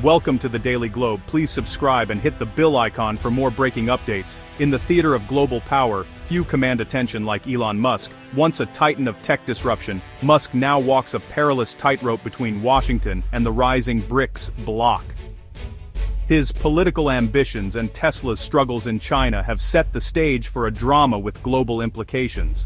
Welcome to the Daily Globe. Please subscribe and hit the bell icon for more breaking updates. In the theater of global power, few command attention like Elon Musk. Once a titan of tech disruption, Musk now walks a perilous tightrope between Washington and the rising BRICS bloc. His political ambitions and Tesla's struggles in China have set the stage for a drama with global implications.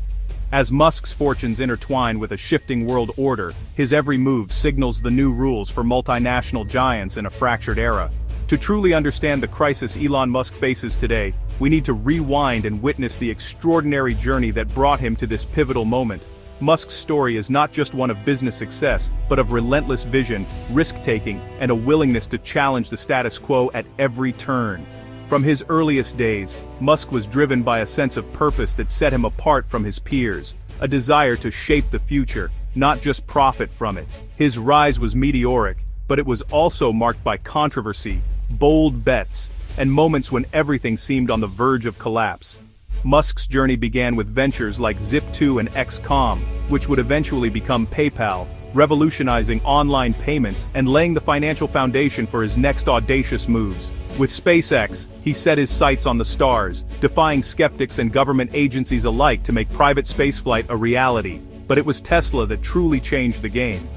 As Musk's fortunes intertwine with a shifting world order, his every move signals the new rules for multinational giants in a fractured era. To truly understand the crisis Elon Musk faces today, we need to rewind and witness the extraordinary journey that brought him to this pivotal moment. Musk's story is not just one of business success, but of relentless vision, risk-taking, and a willingness to challenge the status quo at every turn. From his earliest days, Musk was driven by a sense of purpose that set him apart from his peers, a desire to shape the future, not just profit from it. His rise was meteoric, but it was also marked by controversy, bold bets, and moments when everything seemed on the verge of collapse. Musk's journey began with ventures like Zip2 and XCOM, which would eventually become PayPal, revolutionizing online payments and laying the financial foundation for his next audacious moves. With SpaceX, he set his sights on the stars, defying skeptics and government agencies alike to make private spaceflight a reality. But it was Tesla that truly changed the game.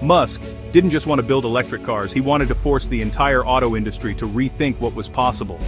Musk didn't just want to build electric cars, he wanted to force the entire auto industry to rethink what was possible.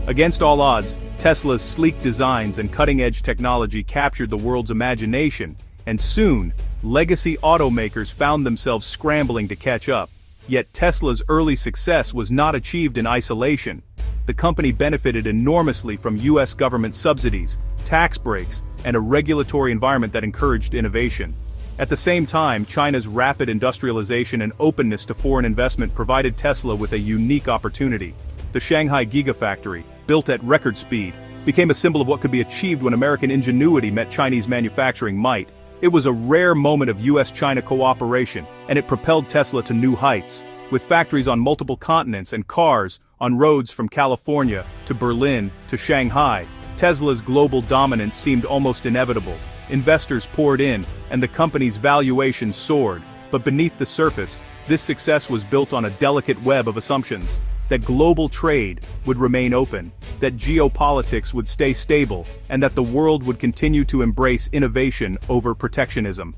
Against all odds, Tesla's sleek designs and cutting-edge technology captured the world's imagination, and soon, legacy automakers found themselves scrambling to catch up. Yet Tesla's early success was not achieved in isolation. The company benefited enormously from US government subsidies, tax breaks, and a regulatory environment that encouraged innovation. At the same time, China's rapid industrialization and openness to foreign investment provided Tesla with a unique opportunity. The Shanghai Gigafactory, built at record speed, became a symbol of what could be achieved when American ingenuity met Chinese manufacturing might. It was a rare moment of US-China cooperation, and it propelled Tesla to new heights. With factories on multiple continents and cars on roads from California to Berlin to Shanghai, Tesla's global dominance seemed almost inevitable. Investors poured in, and the company's valuation soared. But beneath the surface, this success was built on a delicate web of assumptions. That global trade would remain open, that geopolitics would stay stable, and that the world would continue to embrace innovation over protectionism.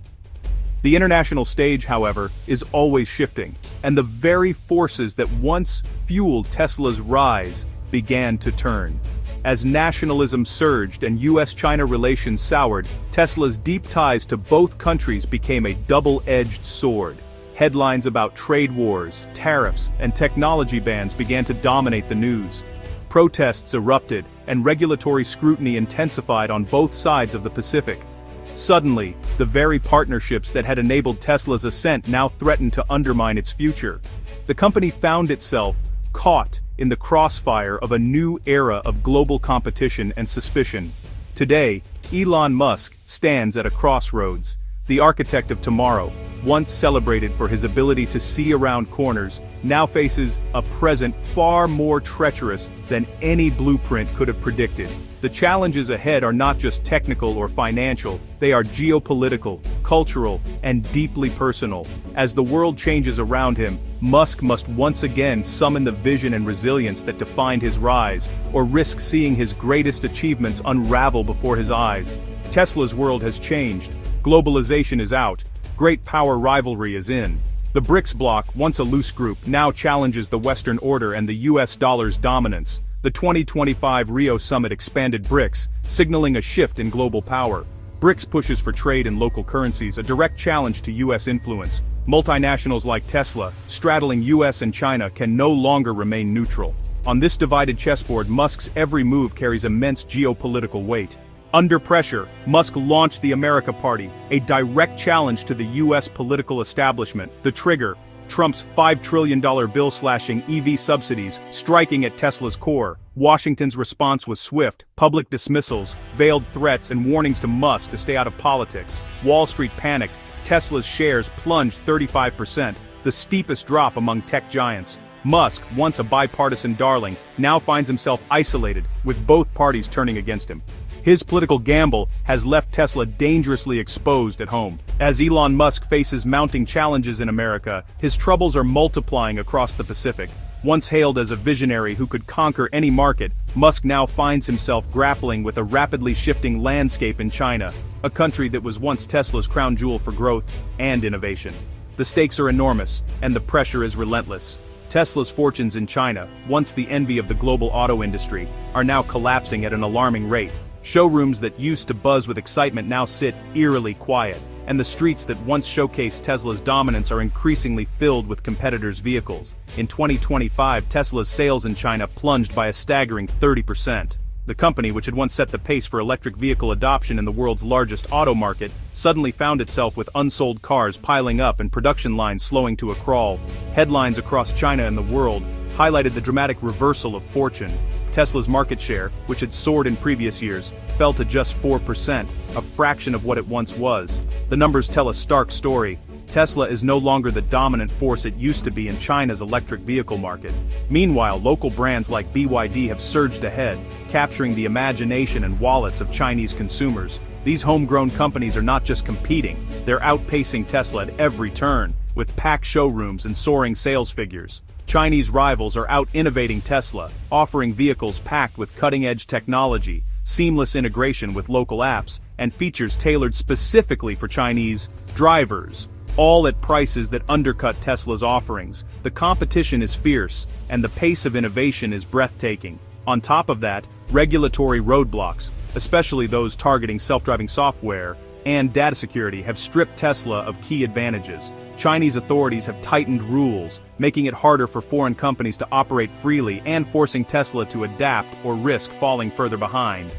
The international stage, however, is always shifting, and the very forces that once fueled Tesla's rise began to turn. As nationalism surged and US-China relations soured, Tesla's deep ties to both countries became a double-edged sword. Headlines about trade wars, tariffs, and technology bans began to dominate the news. Protests erupted, and regulatory scrutiny intensified on both sides of the Pacific. Suddenly, the very partnerships that had enabled Tesla's ascent now threatened to undermine its future. The company found itself caught in the crossfire of a new era of global competition and suspicion. Today, Elon Musk stands at a crossroads. The architect of tomorrow, once celebrated for his ability to see around corners, now faces a present far more treacherous than any blueprint could have predicted. The challenges ahead are not just technical or financial, they are geopolitical, cultural, and deeply personal. As the world changes around him, Musk must once again summon the vision and resilience that defined his rise, or risk seeing his greatest achievements unravel before his eyes. Tesla's world has changed. Globalization is out. Great power rivalry is in. The BRICS bloc, once a loose group, now challenges the Western order and the US dollar's dominance. The 2025 Rio summit expanded BRICS, signaling a shift in global power. BRICS pushes for trade in local currencies, a direct challenge to US influence. Multinationals like Tesla, straddling US and China, can no longer remain neutral. On this divided chessboard, Musk's every move carries immense geopolitical weight. Under pressure, Musk launched the America Party, a direct challenge to the US political establishment. The trigger, Trump's $5 trillion bill slashing EV subsidies, striking at Tesla's core. Washington's response was swift: public dismissals, veiled threats, and warnings to Musk to stay out of politics. Wall Street panicked. Tesla's shares plunged 35%, the steepest drop among tech giants. Musk, once a bipartisan darling, now finds himself isolated, with both parties turning against him. His political gamble has left Tesla dangerously exposed at home. As Elon Musk faces mounting challenges in America, his troubles are multiplying across the Pacific. Once hailed as a visionary who could conquer any market, Musk now finds himself grappling with a rapidly shifting landscape in China, a country that was once Tesla's crown jewel for growth and innovation. The stakes are enormous, and the pressure is relentless. Tesla's fortunes in China, once the envy of the global auto industry, are now collapsing at an alarming rate. Showrooms that used to buzz with excitement now sit eerily quiet, and the streets that once showcased Tesla's dominance are increasingly filled with competitors' vehicles. In 2025, Tesla's sales in China plunged by a staggering 30%. The company, which had once set the pace for electric vehicle adoption in the world's largest auto market, suddenly found itself with unsold cars piling up and production lines slowing to a crawl. Headlines across China and the world highlighted the dramatic reversal of fortune. Tesla's market share, which had soared in previous years, fell to just 4%, a fraction of what it once was. The numbers tell a stark story. Tesla is no longer the dominant force it used to be in China's electric vehicle market. Meanwhile, local brands like BYD have surged ahead, capturing the imagination and wallets of Chinese consumers. These homegrown companies are not just competing, they're outpacing Tesla at every turn, with packed showrooms and soaring sales figures. Chinese rivals are out-innovating Tesla, offering vehicles packed with cutting-edge technology, seamless integration with local apps, and features tailored specifically for Chinese drivers, all at prices that undercut Tesla's offerings. The competition is fierce, and the pace of innovation is breathtaking. On top of that, regulatory roadblocks, especially those targeting self-driving software and data security, have stripped Tesla of key advantages. Chinese authorities have tightened rules, making it harder for foreign companies to operate freely and forcing Tesla to adapt or risk falling further behind.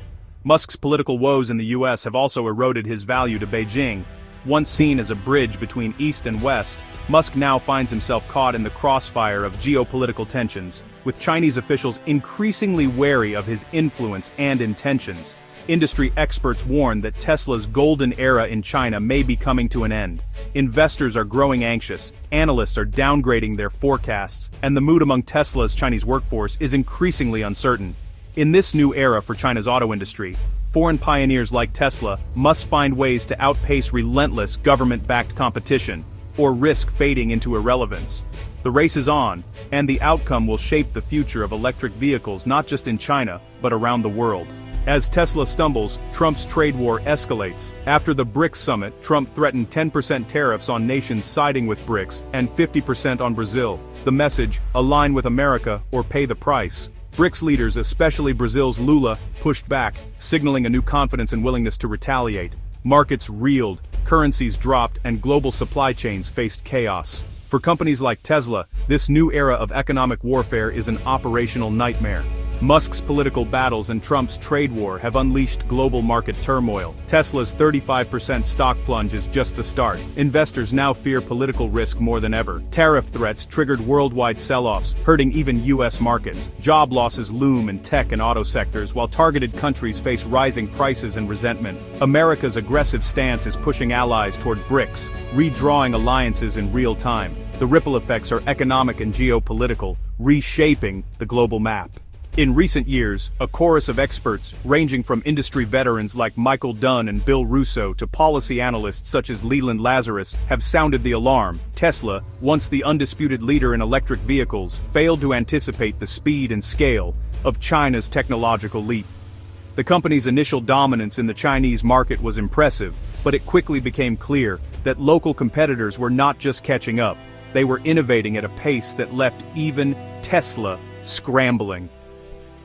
Musk's political woes in the US have also eroded his value to Beijing. Once seen as a bridge between East and West, Musk now finds himself caught in the crossfire of geopolitical tensions, with Chinese officials increasingly wary of his influence and intentions. Industry experts warn that Tesla's golden era in China may be coming to an end. Investors are growing anxious, analysts are downgrading their forecasts, and the mood among Tesla's Chinese workforce is increasingly uncertain. In this new era for China's auto industry, foreign pioneers like Tesla must find ways to outpace relentless government-backed competition, or risk fading into irrelevance. The race is on, and the outcome will shape the future of electric vehicles not just in China, but around the world. As Tesla stumbles, Trump's trade war escalates. After the BRICS summit, Trump threatened 10% tariffs on nations siding with BRICS and 50% on Brazil. The message, align with America or pay the price. BRICS leaders, especially Brazil's Lula, pushed back, signaling a new confidence and willingness to retaliate. Markets reeled, currencies dropped, and global supply chains faced chaos. For companies like Tesla, this new era of economic warfare is an operational nightmare. Musk's political battles and Trump's trade war have unleashed global market turmoil. Tesla's 35% stock plunge is just the start. Investors now fear political risk more than ever. Tariff threats triggered worldwide sell-offs, hurting even U.S. markets. Job losses loom in tech and auto sectors, while targeted countries face rising prices and resentment. America's aggressive stance is pushing allies toward BRICS, redrawing alliances in real time. The ripple effects are economic and geopolitical, reshaping the global map. In recent years, a chorus of experts, ranging from industry veterans like Michael Dunn and Bill Russo to policy analysts such as Leland Lazarus, have sounded the alarm. Tesla, once the undisputed leader in electric vehicles, failed to anticipate the speed and scale of China's technological leap. The company's initial dominance in the Chinese market was impressive, but it quickly became clear that local competitors were not just catching up, they were innovating at a pace that left even Tesla scrambling.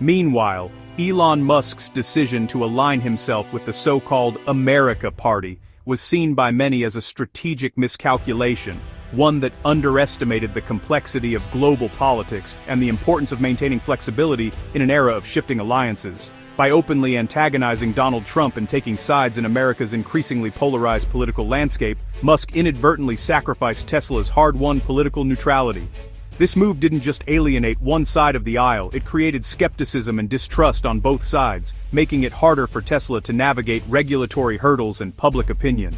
Meanwhile, Elon Musk's decision to align himself with the so-called America Party was seen by many as a strategic miscalculation, one that underestimated the complexity of global politics and the importance of maintaining flexibility in an era of shifting alliances. By openly antagonizing Donald Trump and taking sides in America's increasingly polarized political landscape, Musk inadvertently sacrificed Tesla's hard-won political neutrality. This move didn't just alienate one side of the aisle, it created skepticism and distrust on both sides, making it harder for Tesla to navigate regulatory hurdles and public opinion.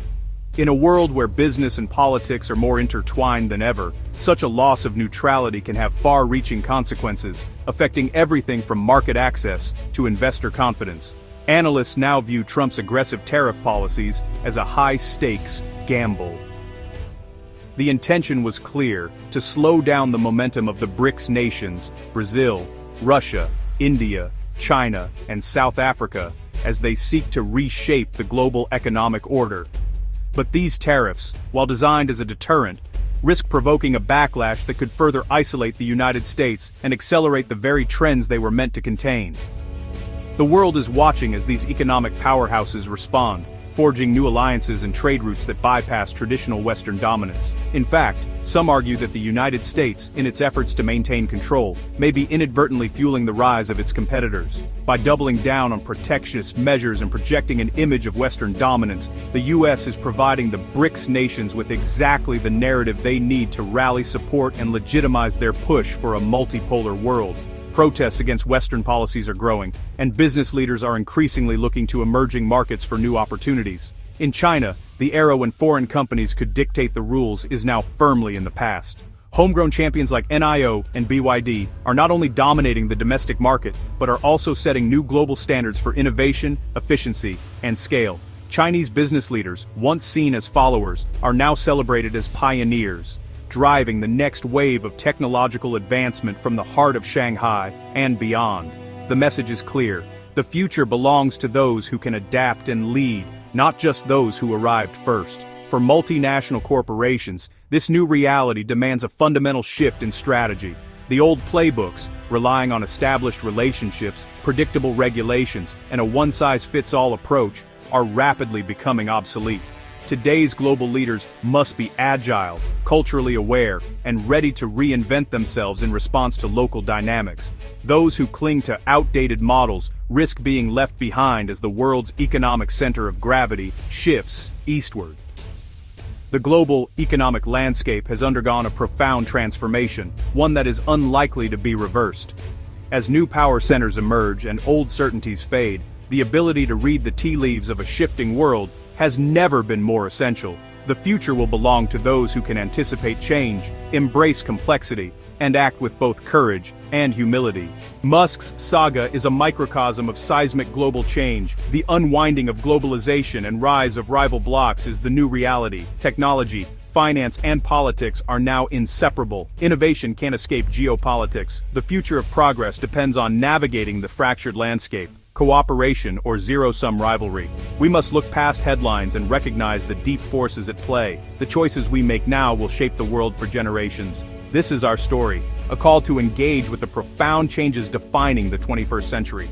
In a world where business and politics are more intertwined than ever, such a loss of neutrality can have far-reaching consequences, affecting everything from market access to investor confidence. Analysts now view Trump's aggressive tariff policies as a high-stakes gamble. The intention was clear: to slow down the momentum of the BRICS nations, Brazil, Russia, India, China, and South Africa, as they seek to reshape the global economic order. But these tariffs, while designed as a deterrent, risk provoking a backlash that could further isolate the United States and accelerate the very trends they were meant to contain. The world is watching as these economic powerhouses respond, forging new alliances and trade routes that bypass traditional Western dominance. In fact, some argue that the United States, in its efforts to maintain control, may be inadvertently fueling the rise of its competitors. By doubling down on protectionist measures and projecting an image of Western dominance, the U.S. is providing the BRICS nations with exactly the narrative they need to rally support and legitimize their push for a multipolar world. Protests against Western policies are growing, and business leaders are increasingly looking to emerging markets for new opportunities. In China, the era when foreign companies could dictate the rules is now firmly in the past. Homegrown champions like NIO and BYD are not only dominating the domestic market, but are also setting new global standards for innovation, efficiency, and scale. Chinese business leaders, once seen as followers, are now celebrated as pioneers, driving the next wave of technological advancement from the heart of Shanghai and beyond. The message is clear: the future belongs to those who can adapt and lead, not just those who arrived first. For multinational corporations, this new reality demands a fundamental shift in strategy. The old playbooks, relying on established relationships, predictable regulations, and a one-size-fits-all approach, are rapidly becoming obsolete. Today's global leaders must be agile, culturally aware, and ready to reinvent themselves in response to local dynamics. Those who cling to outdated models risk being left behind as the world's economic center of gravity shifts eastward. The global economic landscape has undergone a profound transformation, one that is unlikely to be reversed. As new power centers emerge and old certainties fade, the ability to read the tea leaves of a shifting world has never been more essential. The future will belong to those who can anticipate change, embrace complexity, and act with both courage and humility. Musk's saga is a microcosm of seismic global change. The unwinding of globalization and rise of rival blocs is the new reality. Technology, finance, and politics are now inseparable. Innovation can't escape geopolitics. The future of progress depends on navigating the fractured landscape. Cooperation or zero-sum rivalry. We must look past headlines and recognize the deep forces at play. The choices we make now will shape the world for generations. This is our story, a call to engage with the profound changes defining the 21st century.